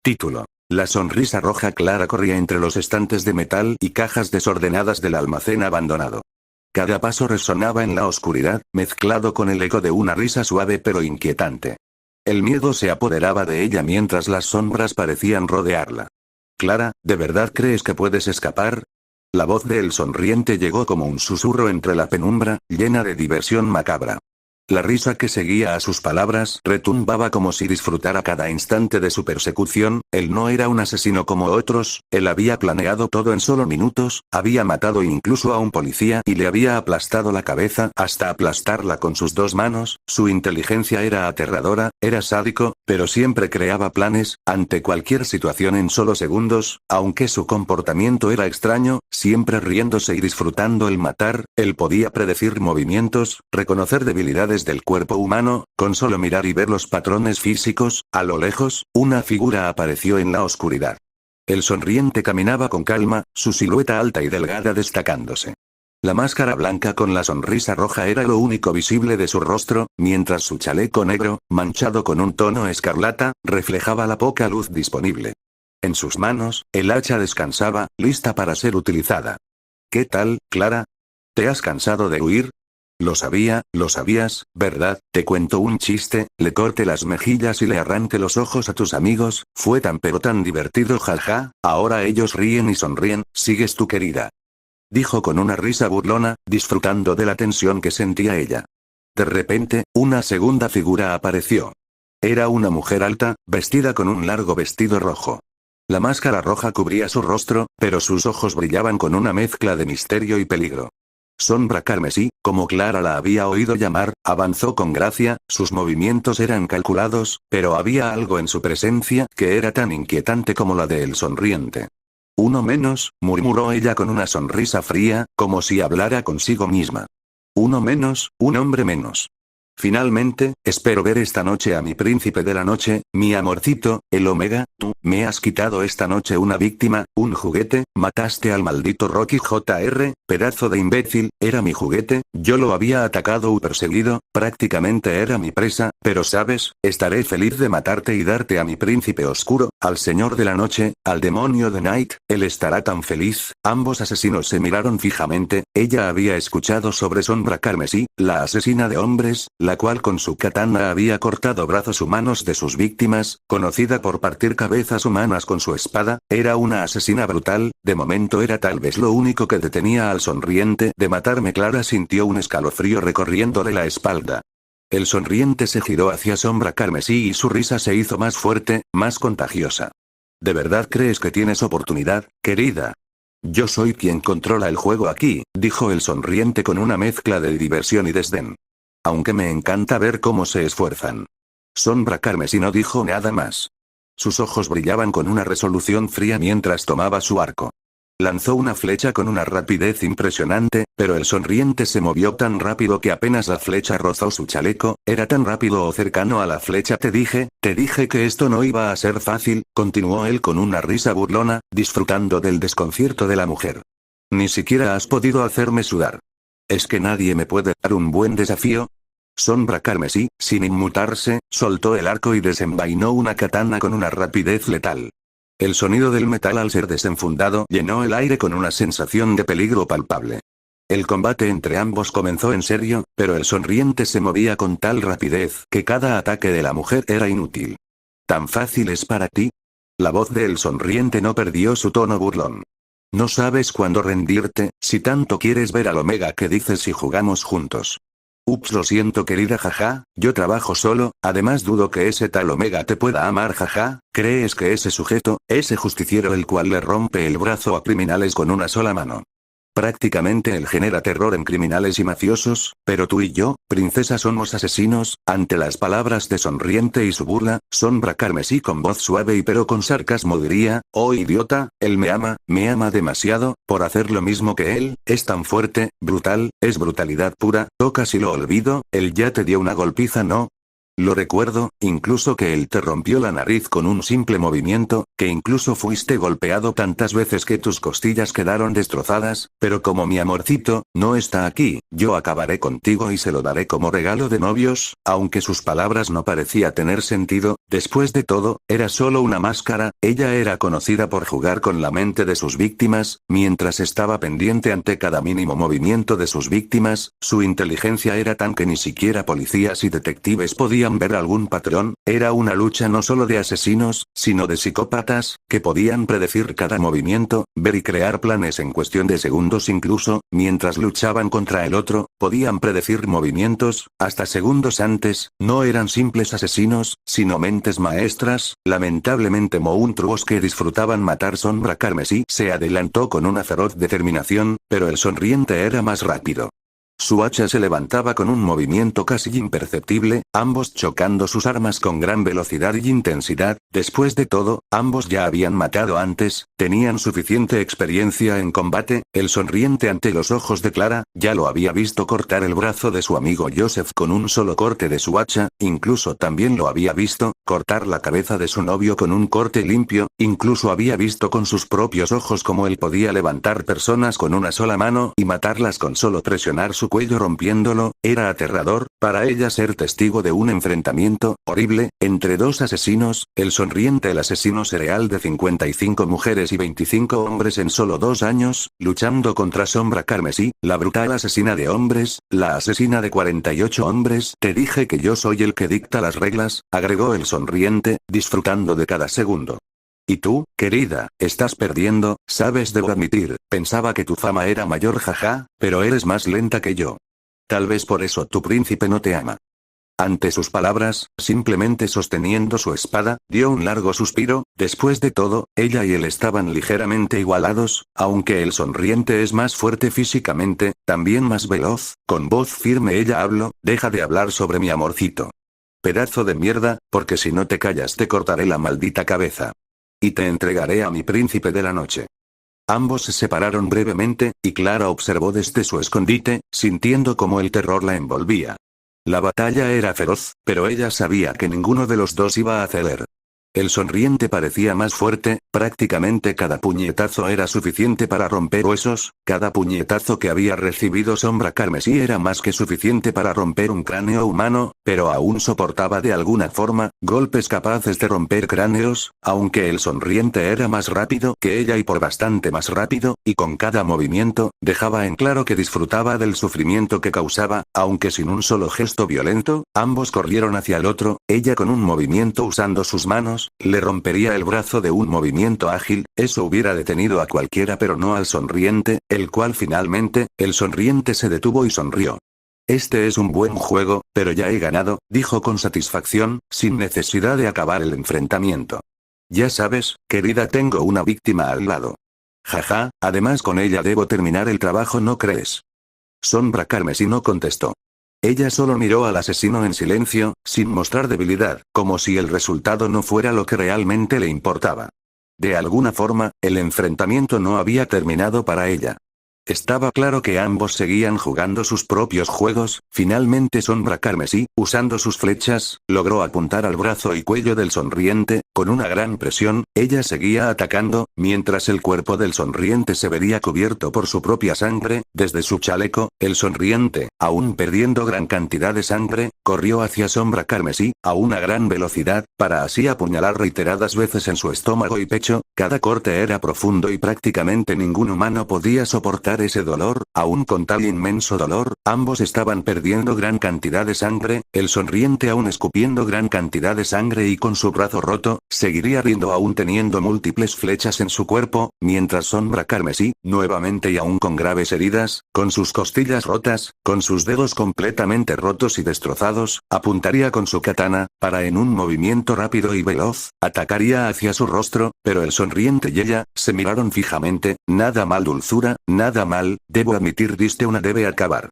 Título. La sonrisa roja clara corría entre los estantes de metal y cajas desordenadas del almacén abandonado. Cada paso resonaba en la oscuridad, mezclado con el eco de una risa suave pero inquietante. El miedo se apoderaba de ella mientras las sombras parecían rodearla. Clara, ¿de verdad crees que puedes escapar? La voz de El Sonriente llegó como un susurro entre la penumbra, llena de diversión macabra. La risa que seguía a sus palabras retumbaba como si disfrutara cada instante de su persecución. Él no era un asesino como otros, él había planeado todo en solo minutos, había matado incluso a un policía y le había aplastado la cabeza hasta aplastarla con sus dos manos. Su inteligencia era aterradora, era sádico, pero siempre creaba planes, ante cualquier situación en solo segundos, aunque su comportamiento era extraño, siempre riéndose y disfrutando el matar. Él podía predecir movimientos, reconocer debilidades del cuerpo humano, con solo mirar y ver los patrones físicos. A lo lejos, una figura apareció en la oscuridad. El Sonriente caminaba con calma, su silueta alta y delgada destacándose. La máscara blanca con la sonrisa roja era lo único visible de su rostro, mientras su chaleco negro, manchado con un tono escarlata, reflejaba la poca luz disponible. En sus manos, el hacha descansaba, lista para ser utilizada. ¿Qué tal, Clara? ¿Te has cansado de huir? Lo sabías, ¿verdad? Te cuento un chiste, le corte las mejillas y le arranque los ojos a tus amigos, fue tan pero tan divertido, jaja, ahora ellos ríen y sonríen, sigues tú querida. Dijo con una risa burlona, disfrutando de la tensión que sentía ella. De repente, una segunda figura apareció. Era una mujer alta, vestida con un largo vestido rojo. La máscara roja cubría su rostro, pero sus ojos brillaban con una mezcla de misterio y peligro. Sombra carmesí, como Clara la había oído llamar, avanzó con gracia, sus movimientos eran calculados, pero había algo en su presencia que era tan inquietante como la de El Sonriente. Uno menos, murmuró ella con una sonrisa fría, como si hablara consigo misma. Uno menos, un hombre menos. Finalmente, espero ver esta noche a mi príncipe de la noche, mi amorcito, el Omega. Tú, me has quitado esta noche una víctima, un juguete, mataste al maldito Rocky Jr., pedazo de imbécil, era mi juguete, yo lo había atacado o perseguido, prácticamente era mi presa, pero sabes, estaré feliz de matarte y darte a mi príncipe oscuro, al señor de la noche, al demonio de Night, él estará tan feliz. Ambos asesinos se miraron fijamente, ella había escuchado sobre Sombra Carmesí, la asesina de hombres, la cual con su katana había cortado brazos humanos de sus víctimas, conocida por partir cabezas humanas con su espada, era una asesina brutal, de momento era tal vez lo único que detenía al Sonriente de matarme. Clara sintió un escalofrío recorriéndole la espalda. El Sonriente se giró hacia Sombra Carmesí y su risa se hizo más fuerte, más contagiosa. ¿De verdad crees que tienes oportunidad, querida? Yo soy quien controla el juego aquí, dijo el Sonriente con una mezcla de diversión y desdén. Aunque me encanta ver cómo se esfuerzan. Sombra Carmesí no dijo nada más. Sus ojos brillaban con una resolución fría mientras tomaba su arco. Lanzó una flecha con una rapidez impresionante, pero el Sonriente se movió tan rápido que apenas la flecha rozó su chaleco, era tan rápido o cercano a la flecha. Te dije que esto no iba a ser fácil, continuó él con una risa burlona, disfrutando del desconcierto de la mujer. Ni siquiera has podido hacerme sudar. ¿Es que nadie me puede dar un buen desafío? Sombra Carmesí, sin inmutarse, soltó el arco y desenvainó una katana con una rapidez letal. El sonido del metal al ser desenfundado llenó el aire con una sensación de peligro palpable. El combate entre ambos comenzó en serio, pero el Sonriente se movía con tal rapidez que cada ataque de la mujer era inútil. ¿Tan fácil es para ti? La voz de El Sonriente no perdió su tono burlón. No sabes cuándo rendirte, si tanto quieres ver al Omega, ¿qué dices si jugamos juntos? Ups, lo siento querida, jaja, yo trabajo solo, además dudo que ese tal Omega te pueda amar, jaja. ¿Crees que ese sujeto, ese justiciero el cual le rompe el brazo a criminales con una sola mano? Prácticamente él genera terror en criminales y mafiosos, pero tú y yo, princesa, somos asesinos. Ante las palabras de Sonriente y su burla, Sombra Carmesí con voz suave y pero con sarcasmo diría, oh idiota, él me ama demasiado, por hacer lo mismo que él, es tan fuerte, brutal, es brutalidad pura, tocas y lo olvido, él ya te dio una golpiza, ¿no? Lo recuerdo, incluso que él te rompió la nariz con un simple movimiento, que incluso fuiste golpeado tantas veces que tus costillas quedaron destrozadas, pero como mi amorcito no está aquí, yo acabaré contigo y se lo daré como regalo de novios. Aunque sus palabras no parecía tener sentido, Después de todo, era solo una máscara, ella era conocida por jugar con la mente de sus víctimas, mientras estaba pendiente ante cada mínimo movimiento de sus víctimas, su inteligencia era tan que ni siquiera policías y detectives podían ver algún patrón, era una lucha no solo de asesinos, sino de psicópatas, que podían predecir cada movimiento, ver y crear planes en cuestión de segundos incluso, mientras luchaban contra el otro, podían predecir movimientos, hasta segundos antes, no eran simples asesinos, sino mentes maestras, lamentablemente monstruos que disfrutaban matar. Sombra Carmesí se adelantó con una feroz determinación, pero el sonriente era más rápido. Su hacha se levantaba con un movimiento casi imperceptible, ambos chocando sus armas con gran velocidad y intensidad. Después de todo, ambos ya habían matado antes, tenían suficiente experiencia en combate. El sonriente ante los ojos de Clara, ya lo había visto cortar el brazo de su amigo Joseph con un solo corte de su hacha, incluso también lo había visto cortar la cabeza de su novio con un corte limpio, incluso había visto con sus propios ojos cómo él podía levantar personas con una sola mano y matarlas con solo presionar su cuello rompiéndolo. Era aterrador, para ella ser testigo de un enfrentamiento horrible entre dos asesinos, el sonriente, el asesino serial de 55 mujeres y 25 hombres en solo 2 años, luchando contra Sombra Carmesí, la brutal asesina de hombres, la asesina de 48 hombres. Te dije que yo soy el que dicta las reglas, agregó el sonriente, disfrutando de cada segundo. Y tú, querida, estás perdiendo, sabes, debo admitir, pensaba que tu fama era mayor, jaja, pero eres más lenta que yo. Tal vez por eso tu príncipe no te ama. Ante sus palabras, simplemente sosteniendo su espada, dio un largo suspiro. Después de todo, ella y él estaban ligeramente igualados, aunque el sonriente es más fuerte físicamente, también más veloz. Con voz firme ella habló: deja de hablar sobre mi amorcito. Pedazo de mierda, porque si no te callas te cortaré la maldita cabeza. Y te entregaré a mi príncipe de la noche. Ambos se separaron brevemente, y Clara observó desde su escondite, sintiendo cómo el terror la envolvía. La batalla era feroz, pero ella sabía que ninguno de los dos iba a ceder. El sonriente parecía más fuerte, prácticamente cada puñetazo era suficiente para romper huesos, cada puñetazo que había recibido Sombra Carmesí era más que suficiente para romper un cráneo humano, pero aún soportaba de alguna forma, golpes capaces de romper cráneos, aunque el sonriente era más rápido que ella y por bastante más rápido, y con cada movimiento, dejaba en claro que disfrutaba del sufrimiento que causaba, aunque sin un solo gesto violento, ambos corrieron hacia el otro, ella con un movimiento usando sus manos, le rompería el brazo de un movimiento ágil, eso hubiera detenido a cualquiera pero no al sonriente, el cual finalmente, el sonriente se detuvo y sonrió. Este es un buen juego, pero ya he ganado, dijo con satisfacción, sin necesidad de acabar el enfrentamiento. Ya sabes, querida, tengo una víctima al lado. Jaja, además con ella debo terminar el trabajo, ¿no crees? Sombra Carmesí no contestó. Ella solo miró al asesino en silencio, sin mostrar debilidad, como si el resultado no fuera lo que realmente le importaba. De alguna forma, el enfrentamiento no había terminado para ella. Estaba claro que ambos seguían jugando sus propios juegos. Finalmente Sombra Carmesí, usando sus flechas, logró apuntar al brazo y cuello del sonriente, con una gran presión, ella seguía atacando, mientras el cuerpo del sonriente se vería cubierto por su propia sangre, desde su chaleco, el sonriente, aún perdiendo gran cantidad de sangre, corrió hacia Sombra Carmesí, a una gran velocidad, para así apuñalar reiteradas veces en su estómago y pecho. Cada corte era profundo y prácticamente ningún humano podía soportar ese dolor, aún con tal inmenso dolor, ambos estaban perdiendo gran cantidad de sangre, el sonriente aún escupiendo gran cantidad de sangre y con su brazo roto, seguiría riendo aún teniendo múltiples flechas en su cuerpo, mientras Sombra Carmesí, nuevamente y aún con graves heridas, con sus costillas rotas, con sus dedos completamente rotos y destrozados, apuntaría con su katana, para en un movimiento rápido y veloz, atacaría hacia su rostro, pero el sonriente y ella, se miraron fijamente. Nada mal, dulzura, nada mal, debo admitir, diste una, debe acabar.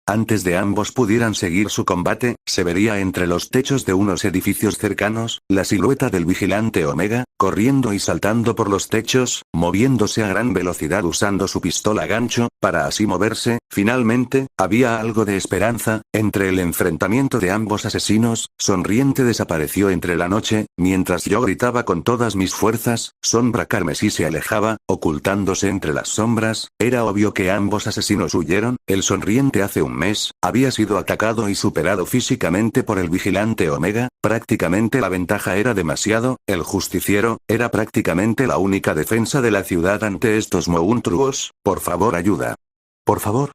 Antes de ambos pudieran seguir su combate, se vería entre los techos de unos edificios cercanos, la silueta del vigilante Omega, corriendo y saltando por los techos, moviéndose a gran velocidad usando su pistola gancho, para así moverse. Finalmente, había algo de esperanza. Entre el enfrentamiento de ambos asesinos, Sonriente desapareció entre la noche, mientras yo gritaba con todas mis fuerzas. Sombra Carmesí se alejaba, ocultándose entre las sombras. Era obvio que ambos asesinos huyeron. El Sonriente hace un mes, había sido atacado y superado físicamente por el vigilante Omega, prácticamente la ventaja era demasiado, el justiciero, era prácticamente la única defensa de la ciudad ante estos monstruos, por favor ayuda. Por favor.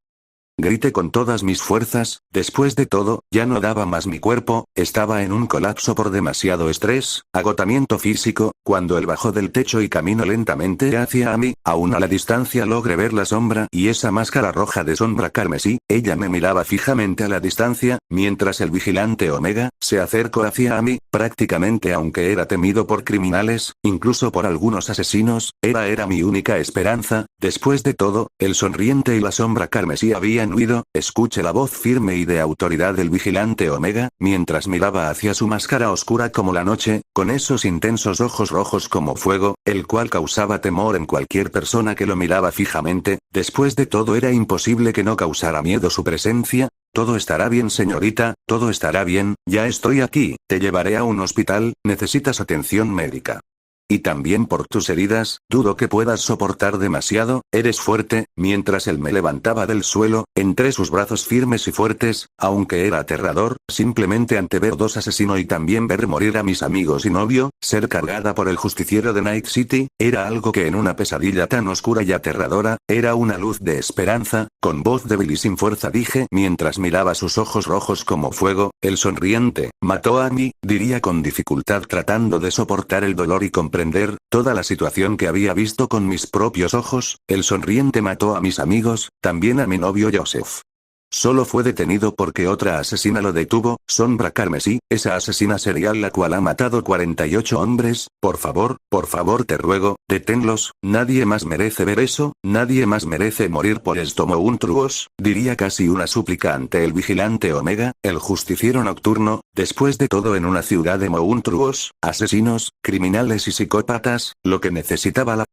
Grité con todas mis fuerzas, después de todo, ya no daba más mi cuerpo, estaba en un colapso por demasiado estrés, agotamiento físico, cuando él bajó del techo y caminó lentamente hacia mí, aún a la distancia logré ver la sombra y esa máscara roja de sombra carmesí, ella me miraba fijamente a la distancia, mientras el vigilante Omega, se acercó hacia mí, prácticamente aunque era temido por criminales, incluso por algunos asesinos, era mi única esperanza, después de todo, el sonriente y la sombra carmesí habían huido, escuché la voz firme y de autoridad del vigilante Omega, mientras miraba hacia su máscara oscura como la noche, con esos intensos ojos rojos como fuego, el cual causaba temor en cualquier persona que lo miraba fijamente, después de todo era imposible que no causara miedo su presencia. Todo estará bien, señorita, todo estará bien, ya estoy aquí, te llevaré a un hospital, necesitas atención médica. Y también por tus heridas, dudo que puedas soportar demasiado, eres fuerte, mientras él me levantaba del suelo, entre sus brazos firmes y fuertes, aunque era aterrador, simplemente ante ver dos asesinos y también ver morir a mis amigos y novio, ser cargada por el justiciero de Night City, era algo que en una pesadilla tan oscura y aterradora, era una luz de esperanza, con voz débil y sin fuerza dije mientras miraba sus ojos rojos como fuego, el sonriente, mató a mí, diría con dificultad tratando de soportar el dolor y comprender toda la situación que había visto con mis propios ojos, el sonriente mató a mis amigos, también a mi novio Joseph. Solo fue detenido porque otra asesina lo detuvo, Sombra Carmesí, esa asesina serial la cual ha matado 48 hombres, por favor te ruego, deténlos, nadie más merece ver eso, nadie más merece morir por esto monstruos, diría casi una súplica ante el vigilante Omega, el justiciero nocturno, después de todo en una ciudad de monstruos, asesinos, criminales y psicópatas, lo que necesitaba la